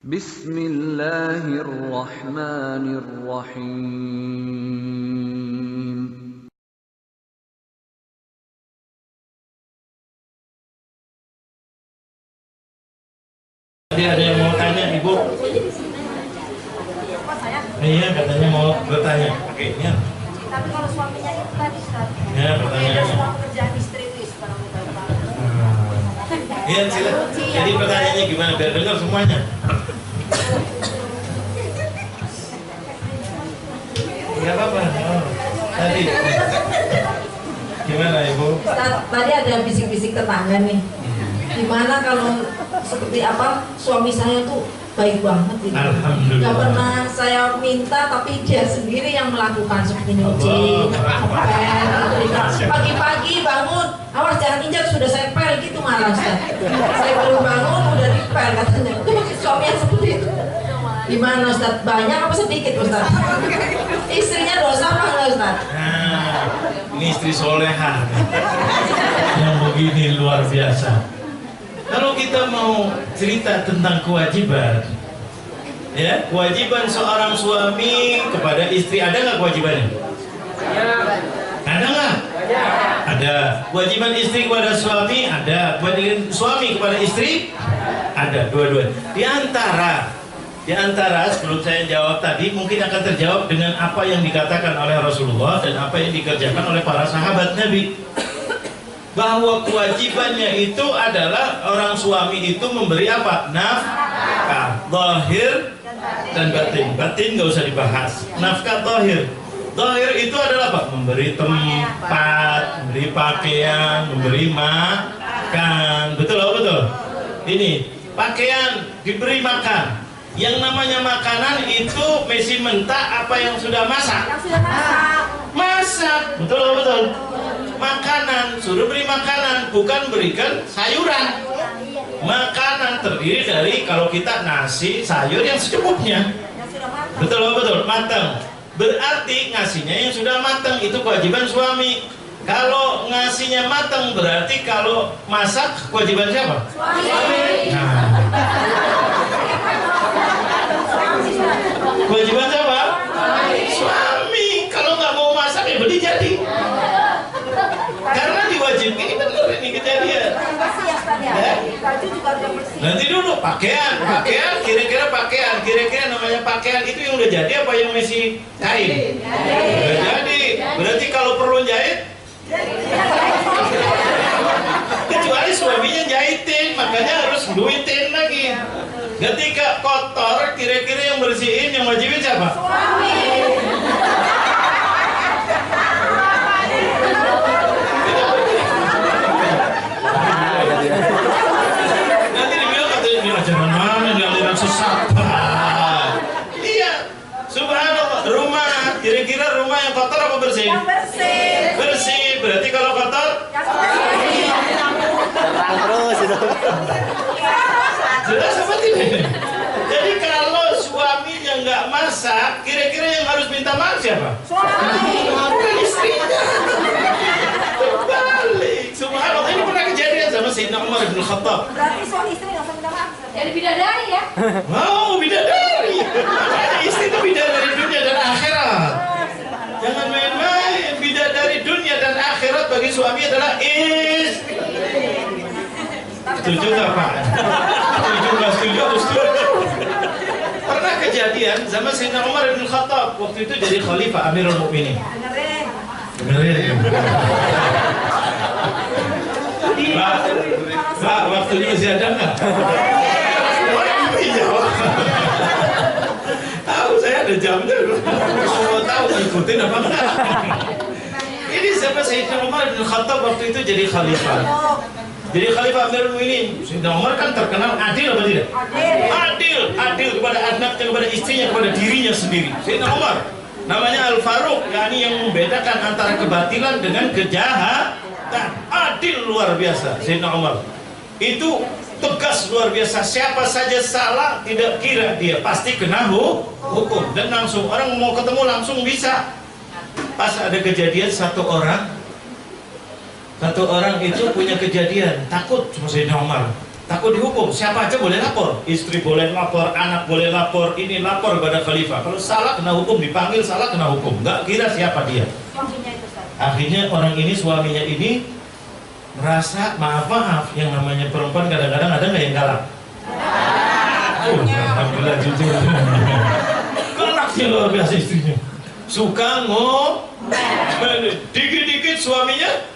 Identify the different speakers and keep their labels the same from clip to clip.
Speaker 1: Bismillahirrahmanirrahim.
Speaker 2: Tadi ada yang mau tanya, Ibu? Iya, katanya mau bertanya. Oke, ya.
Speaker 3: Tapi kalau suaminya itu tadi
Speaker 2: Ya, pertanyaannya.
Speaker 3: semua pekerjaan istri itu sekarang Bapak.
Speaker 2: Iya, silakan. Jadi pertanyaannya gimana? Biar dengar semuanya. Enggak apa-apa. Oh, tadi. Gimana, Ibu?
Speaker 3: Tadi ada bisik-bisik tetangga nih. Gimana kalau seperti apa suami saya tuh baik banget gitu.
Speaker 2: Alhamdulillah.
Speaker 3: Gak pernah saya minta tapi dia sendiri yang melakukan seperti nyuci, ngepel, pagi-pagi bangun, awas jangan injak sudah saya pel gitu marah Ustaz. Saya baru bangun udah dipel katanya. Itu maksud suami yang seperti itu. Gimana Ustaz? Banyak apa sedikit Ustaz? Istrinya dosa apa enggak Ustaz?
Speaker 2: Nah, ini istri soleha. Yang begini luar biasa. Kalau kita mau cerita tentang kewajiban, ya, kewajiban seorang suami kepada istri, ada nggak kewajibannya? Ada nggak? Ada. Kewajiban istri kepada suami ada. Kewajiban suami kepada istri ada. Dua-dua. Di antara sebelum saya jawab tadi mungkin akan terjawab dengan apa yang dikatakan oleh Rasulullah dan apa yang dikerjakan oleh para sahabat Nabi. Bahwa kewajibannya itu adalah orang suami itu memberi apa? Nafkah zahir dan batin. Batin nggak usah dibahas. Nafkah zahir. Zahir itu adalah apa? Memberi tempat, memberi pakaian, memberi makan. Betul apa betul? Ini pakaian diberi makan. Yang namanya makanan itu mesti mentah apa yang sudah masak?
Speaker 3: Yang sudah masak.
Speaker 2: Masak. Betul apa betul? Makanan, suruh beri makanan, bukan berikan sayuran. Makanan terdiri dari kalau kita nasi, sayur yang secukupnya. Betul apa betul? Matang. Berarti ngasihnya yang sudah matang, itu kewajiban suami. Kalau ngasihnya matang berarti kalau masak kewajiban siapa?
Speaker 3: Suami.
Speaker 2: Nah. Kewajiban siapa? Suami. Kalau nggak mau masak ya beli jadi. Karena diwajibkan, ini benar ini kejadian.
Speaker 3: Baju juga udah bersih.
Speaker 2: Nanti dulu pakaian, kira-kira namanya pakaian itu yang udah jadi apa yang masih kain? Udah jadi. Berarti kalau perlu jahit, kecuali suaminya jahitin, makanya harus duitin lagi. Ketika kotor, kira-kira yang bersihin, yang wajibin siapa?
Speaker 3: Suami.
Speaker 2: Nanti dibilang katanya ini ajaran mana, ini aliran sesat. Iya, subhanallah. Rumah, kira-kira rumah yang kotor apa bersih?
Speaker 3: Yang bersih.
Speaker 2: Bersih, berarti kalau kotor?
Speaker 3: Yang bersih.
Speaker 4: Terang terus itu.
Speaker 2: Jelas apa tidak? Jadi kalau suaminya nggak masak, kira-kira yang harus minta maaf siapa?
Speaker 3: Suami.
Speaker 2: Bukan istrinya. Terbalik. Subhanallah, ini pernah kejadian sama Sayyidina Umar bin Khattab.
Speaker 3: Berarti suami istri nggak usah minta maaf.
Speaker 5: Jadi bidadari ya?
Speaker 2: Mau bidadari. Istri itu bidadari dunia dan akhirat. Jangan main-main. Bidadari dunia dan akhirat bagi suami adalah istri. Setuju nggak Pak? Setuju nggak setuju? Setuju. Pernah kejadian sama Sayyidina Umar bin Khattab. Waktu itu jadi khalifah Amirul Mukminin.
Speaker 3: Dengerin.
Speaker 2: Pak, waktunya masih ada nggak? Oh iya. Tahu saya ada jamnya. Mau tahu ikutin apa enggak? Ini siapa Sayyidina Umar bin Khattab waktu itu jadi khalifah. Jadi khalifah Amirul Mukminin. Sayyidina Umar kan terkenal adil apa tidak? tidak? Adil kepada anaknya, kepada istrinya, kepada dirinya sendiri. Sayyidina Umar namanya Al-Faruq, yakni yang membedakan antara kebatilan dengan kejahatan. Adil luar biasa Sayyidina Umar. Itu tegas luar biasa. Siapa saja salah, tidak kira dia pasti kena hukum, dan langsung orang mau ketemu langsung bisa. Pas ada kejadian satu orang itu punya kejadian, takut sama Sayyidina Umar, takut dihukum. Siapa aja boleh lapor, istri boleh lapor, anak boleh lapor, ini lapor kepada khalifah. Kalau salah kena hukum, dipanggil salah kena hukum, nggak kira siapa dia. Akhirnya orang ini, suaminya ini merasa maaf, yang namanya perempuan kadang-kadang ada nggak yang galak? Alhamdulillah jujur. Galaknya luar biasa istrinya. Suka dikit-dikit suaminya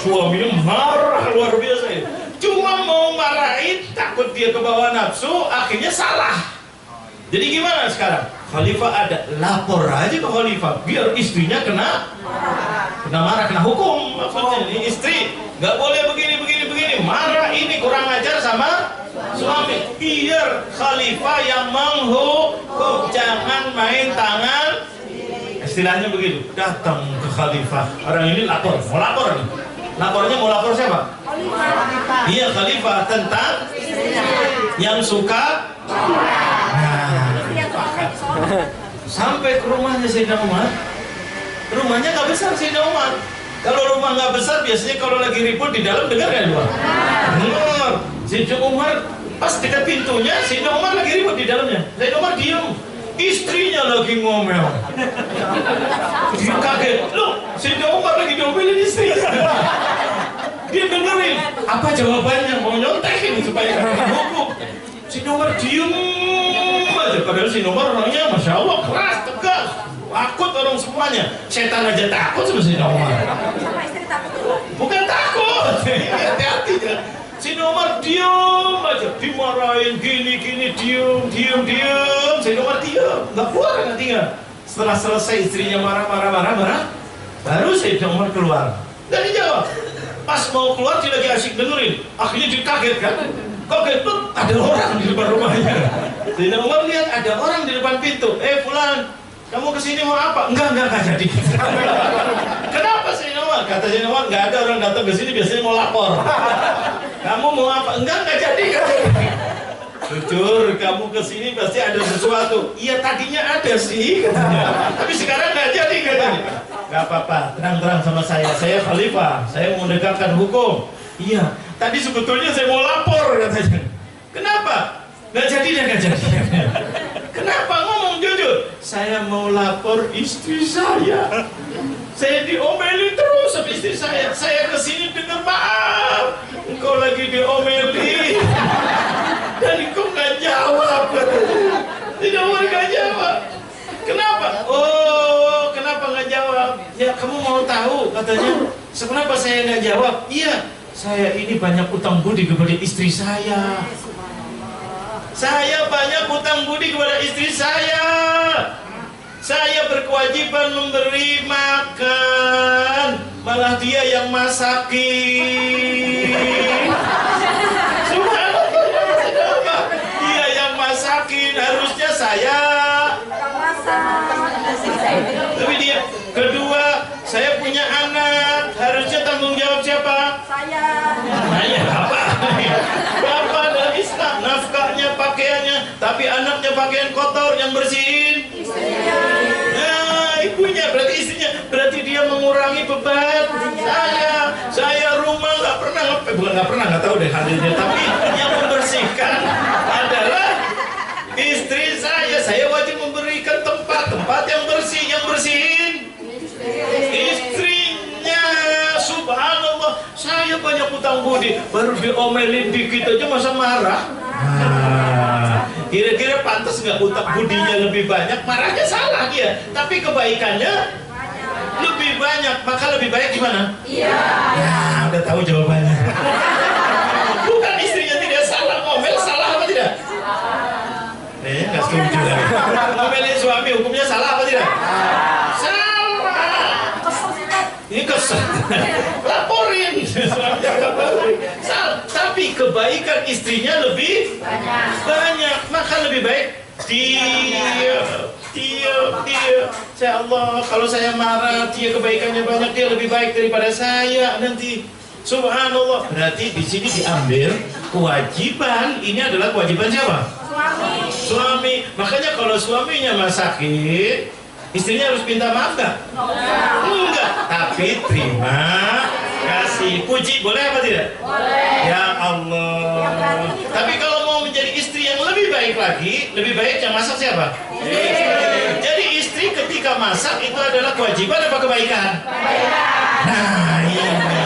Speaker 2: suaminya marah luar biasa ya. Cuma mau marahin, takut dia ke bawah nafsu, akhirnya salah. Jadi gimana sekarang? Khalifah ada, lapor aja ke khalifah biar istrinya kena marah, kena hukum. Maksudnya ini istri nggak boleh begini, marah, ini kurang ajar sama suami. Biar khalifah yang menghukum, jangan main tangan. Istilahnya begitu. Datang ke khalifah, orang ini lapor, mau lapor nih. Lapornya mau lapor siapa? Khalifah. Iya, khalifah tentang yang suka. Sampai ke rumahnya Sayyidina Umar. Rumahnya nggak besar Sayyidina Umar. Kalau rumah nggak besar, biasanya kalau lagi ribut di dalam dengar kan luar. Dengar. Sayyidina Umar pas dekat pintunya, Sayyidina Umar lagi ribut di dalamnya. Sayyidina Umar diam. Istrinya lagi ngomel. Dia kaget. Loh, Sayyidina Umar lagi diomelin istri. Dia dengerin. Apa jawabannya? Mau nyontekin supaya hukum. Sayyidina Umar diem aja. Padahal Sayyidina Umar orangnya Masya Allah keras, tegas. Takut orang semuanya. Setan aja takut sama Sayyidina Umar. Bukan takut. Hati-hati. Sayyidina Umar diam aja, dimarahin gini, diam. Sayyidina Umar diam, nggak keluar nantinya. Setelah selesai istrinya marah, baru Sayyidina Umar keluar. Nggak dijawab. Pas mau keluar dia lagi asyik dengerin. Akhirnya dia kaget kan? Kaget tuh ada orang di depan rumahnya. Sayyidina Umar lihat ada orang di depan pintu. Fulan, kamu kesini mau apa? Enggak jadi. Kenapa Sayyidina Umar? Kata Sayyidina Umar, nggak ada orang datang ke sini biasanya mau lapor. Kamu mau apa? Enggak jadi. Jujur, kamu kesini pasti ada sesuatu. Iya, tadinya ada sih katanya. Tapi sekarang nggak jadi katanya. Nggak apa-apa, terang-terang sama saya khalifah, saya mau menegakkan hukum. Iya, tadi sebetulnya saya mau lapor katanya. Kenapa? Nggak jadi. Kenapa? Ngomong jujur. Saya mau lapor istri saya. Saya diomelin terus sama istri saya. Saya kesini dengar maaf. Engkau lagi diomelin. Dan engkau nggak jawab. Tidak mau nggak jawab. Kenapa? Oh, kenapa nggak jawab? Ya kamu mau tahu katanya. Kenapa saya nggak jawab? Iya, saya ini banyak utang budi kepada istri saya. Saya banyak utang budi kepada istri saya. Saya berkewajiban memberi makan, malah dia yang masakin. Subhanallah, dia yang masakin, harusnya saya. Tapi dia, kedua, saya punya anak, harusnya tanggung jawab siapa? Saya apa? Bapak dalam Islam, nafkahnya, pakaiannya, tapi anaknya pakaian kotor, yang bersihin ibunya, berarti istrinya, berarti dia mengurangi beban. Saya rumah nggak tahu deh hadirnya, tapi yang membersihkan adalah istri saya. Saya wajib memberikan tempat yang bersih, yang bersihin istrinya. Subhanallah, saya banyak utang budi, baru diomelin dikit aja masa marah. Kira-kira pantas nggak utang budinya lebih banyak, marahnya salah dia, tapi kebaikannya lebih banyak, maka lebih baik gimana? Iya. Ya, udah tahu jawabannya. Bukan istrinya tidak salah, ngomel salah apa tidak? Nggak setuju lagi. Ngomelin suami hukumnya salah apa tidak? Salah. Ini kesel. Laporin. Tapi kebaikan istrinya lebih banyak, maka lebih baik dia. Ya Allah, kalau saya marah, dia kebaikannya banyak, dia lebih baik daripada saya nanti. Subhanallah. Berarti di sini diambil kewajiban, ini adalah kewajiban siapa? Suami. Makanya kalau suaminya sakit, istrinya harus minta maaf nggak? Enggak. Tapi terima kasih, puji boleh apa tidak? Boleh. Ya Allah. Tapi kalau mau menjadi istri yang lebih baik lagi, lebih baik yang masak siapa? Jadi istri ketika masak itu adalah kewajiban apa kebaikan? Nah ini.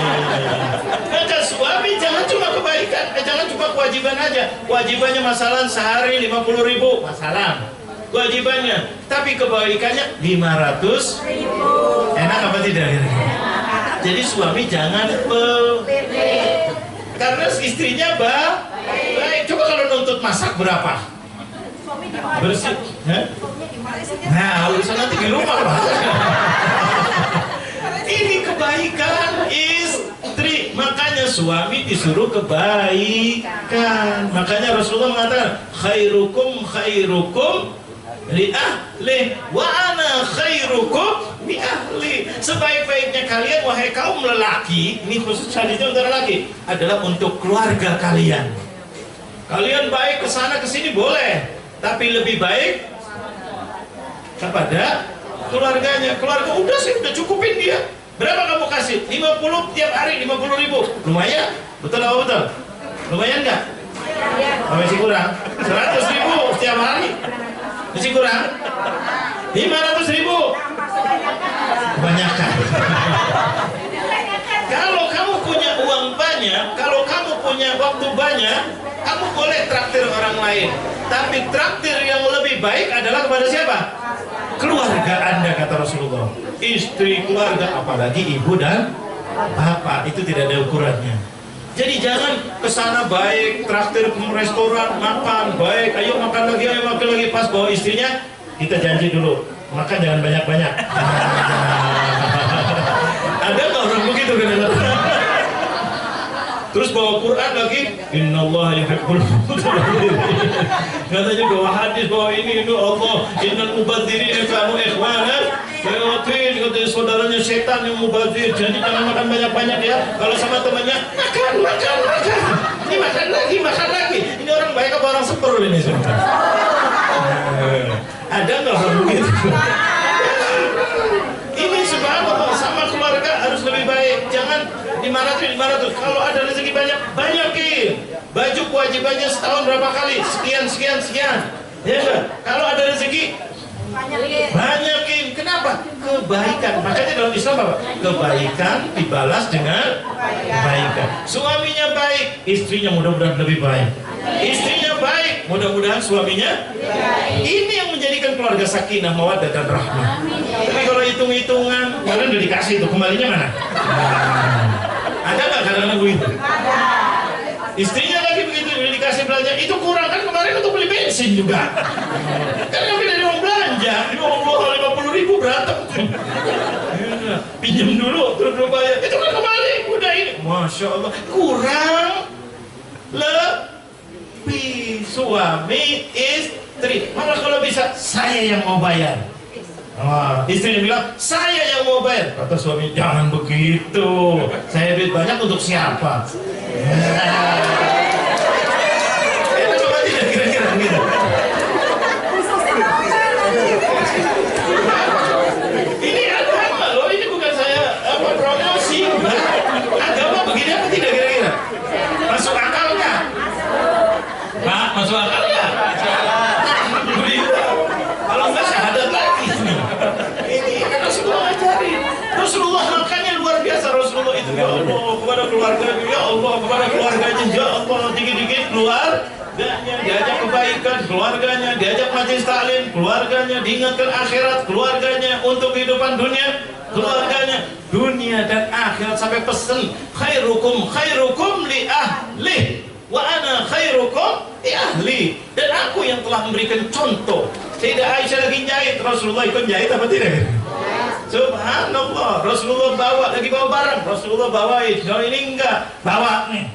Speaker 2: Maka suami jangan cuma kebaikan, jangan cuma kewajiban aja. Kewajibannya masalah sehari 50.000 masalah. Kewajibannya, tapi kebaikannya 500.000. Enak apa tidak? Jadi suami jangan karena istrinya baik. Coba kalau nuntut masak berapa? Bersih. Nah, urusan nanti di rumah Pak. Ini kebaikan istri, makanya suami disuruh kebaikan. Makanya Rasulullah mengatakan khairukum li ahli wa ana khairukum li ahli. Sebaik-baiknya kalian wahai kaum lelaki, ini khusus hadisnya untuk lelaki, adalah untuk keluarga kalian. Kalian baik ke sana ke sini boleh, tapi lebih baik kepada keluarganya. Keluarga udah sih, udah cukupin dia. Berapa kamu kasih? 50 tiap hari, 50.000. Lumayan? Betul apa betul? Lumayan nggak? Masih kurang? 100.000 setiap hari? Masih kurang? 500.000? Kebanyakan. Kalau kamu punya uang banyak, kalau kamu punya waktu banyak, kamu boleh traktir orang lain. Tapi traktir yang lebih baik adalah kepada siapa? Keluarga Anda, kata Rasulullah. Istri, keluarga, apalagi ibu dan bapak, itu tidak ada ukurannya. Jadi jangan kesana baik, traktir ke restoran, makan, baik, ayo makan lagi, pas bawa istrinya, kita janji dulu, makan jangan banyak-banyak. Ada nggak orang begitu kadang-kadang? Terus bawa Quran lagi, innallaha yuhibbul mutatahhirin. Katanya bawa hadis, bawa ini Allah, innal mubadzirina kanu ikhwana syayatin. Katanya saudaranya setan yang mubadzir. Jadi jangan makan banyak-banyak ya. Kalau sama temannya, makan. Ini makan lagi. Ini orang baik apa orang seperul ini semua? Ada nggak orang begitu? Ini subhanallah, sama keluarga harus lebih baik. Jangan 500. Kalau ada rezeki banyakin. Baju kewajibannya setahun berapa kali? Sekian. Ya enggak? Kalau ada rezeki banyakin. Kenapa? Kebaikan. Makanya dalam Islam apa? Kebaikan dibalas dengan kebaikan. Suaminya baik, istrinya mudah-mudahan lebih baik. Istrinya baik, mudah-mudahan suaminya baik. Ini yang menjadikan keluarga sakinah, mawaddah dan rahmah. Tapi kalau hitung-hitungan, kalian udah dikasih itu, kembalinya mana? Ada nggak kadang-kadang begitu? Istrinya lagi begitu, udah dikasih belanja, itu kurang kan kemarin untuk beli bensin juga. Kan ngambil dari uang belanja, ini uang 50.000 berantem. Pinjam dulu, terus bayar. Itu kan kembali, udah ini. Masya Allah, kurang lebih suami istri. Malah kalau bisa saya yang mau bayar. Istrinya bilang saya yang mau bayar. Kata suami, jangan begitu. Saya duit banyak untuk siapa? Itu coba tidak kira-kira gitu. Ini agama loh, ini bukan saya promosi. Agama begini apa tidak kira-kira? Masuk akal nggak? Pak, masuk akal nggak? Kalau nggak syahadat lagi. Ini kan Rasulullah ajarin. Rasulullah makanya luar biasa. Rasulullah itu ya Allah kepada keluarganya, ya Allah kepada keluarganya, ya Allah dikit-dikit keluarganya diajak kebaikan, keluarganya diajak majelis taklim, keluarganya diingatkan akhirat, keluarganya untuk kehidupan dunia, keluarganya dunia dan akhirat, sampai pesen khairukum li ahli wa ana khairukum li ahli. Dan aku yang telah memberikan contoh. Sayyidah Aisyah lagi jahit, Rasulullah ikut jahit apa tidak? Subhanallah, Rasulullah bawa barang, Rasulullah bawain. Kalau ini enggak, bawa nih.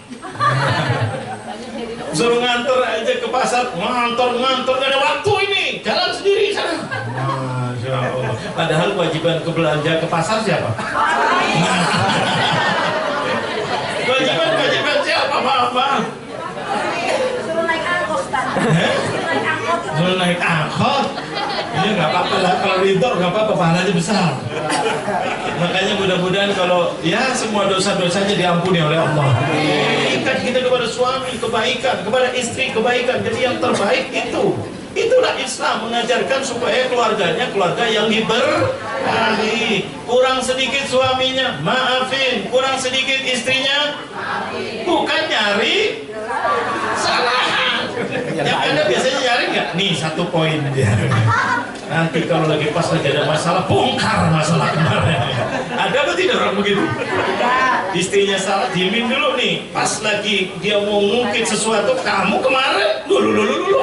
Speaker 2: Suruh nganter aja ke pasar, ngantor gak ada waktu ini, jalan sendiri sana. Masya Allah. Padahal kewajiban ke belanja ke pasar siapa? Kewajiban siapa? Maaf.
Speaker 3: Suruh naik angkot, Ustaz.
Speaker 2: Suruh naik angkot. Ini nggak apa-apa lah, kalau ridho nggak apa-apa, pahalanya besar. Makanya mudah-mudahan kalau ya semua dosa-dosanya diampuni oleh Allah. Ikat kita kepada suami kebaikan, kepada istri kebaikan. Jadi yang terbaik itu. Itulah Islam mengajarkan supaya keluarganya keluarga yang diberkahi. Kurang sedikit suaminya, maafin. Kurang sedikit istrinya, bukan nyari kesalahan. Yang Anda biasanya nyari nggak? Nih 1 poin dia. Nanti kalau lagi pas lagi ada masalah, bongkar masalah kemarin. Ada apa tidak orang begitu? Istrinya salah, diemin dulu nih. Pas lagi dia mau ngungkit sesuatu, kamu kemarin, dulu.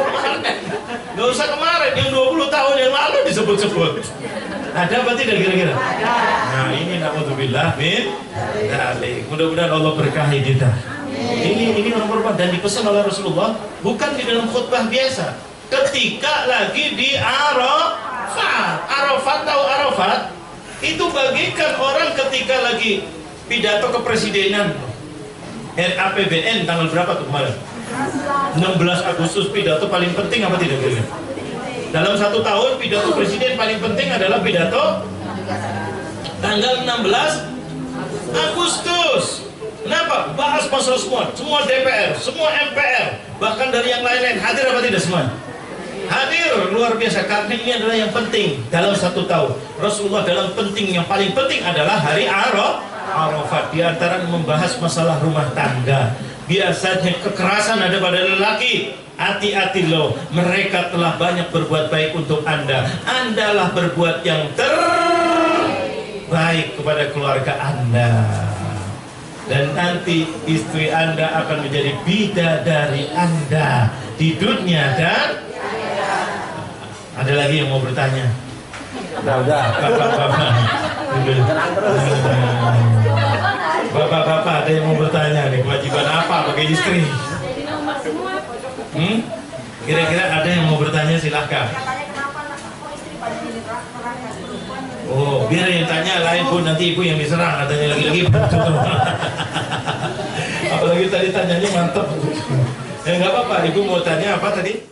Speaker 2: Gak usah kemarin, yang 20 tahun yang lalu disebut-sebut. Ada apa tidak kira-kira? Nah ini na'udzubillah min dzalik. Mudah-mudahan Allah berkahi kita. Ini orang berbuat dan dipesan oleh Rasulullah bukan di dalam khutbah biasa. Ketika lagi di Arafat tahu Arafat? Itu bagikan orang ketika lagi pidato kepresidenan RAPBN tanggal berapa tuh kemarin? 16 Agustus pidato paling penting apa tidak? Dalam 1 tahun pidato presiden paling penting adalah pidato tanggal 16 Agustus. Kenapa? Bahas masalah semua DPR, semua MPR, bahkan dari yang lain-lain hadir apa tidak semua? Hadir, luar biasa, karena ini adalah yang penting dalam 1 tahun. Rasulullah dalam penting, yang paling penting adalah hari Arafat. Di antara membahas masalah rumah tangga. Biasanya kekerasan ada pada lelaki. Hati-hati loh, mereka telah banyak berbuat baik untuk Anda. Andalah berbuat yang terbaik kepada keluarga Anda. Dan nanti istri Anda akan menjadi bidadari Anda di dunia dan ada lagi yang mau bertanya?
Speaker 4: Udah.
Speaker 2: Bapak-bapak ada yang mau bertanya nih, kewajiban apa bagi istri? Kira-kira ada yang mau bertanya, silahkan. Oh, biar yang tanya lain pun, nanti ibu yang diserang katanya lagi-lagi. Apalagi tadi tanyanya mantap. Nggak apa-apa, ibu mau tanya apa tadi?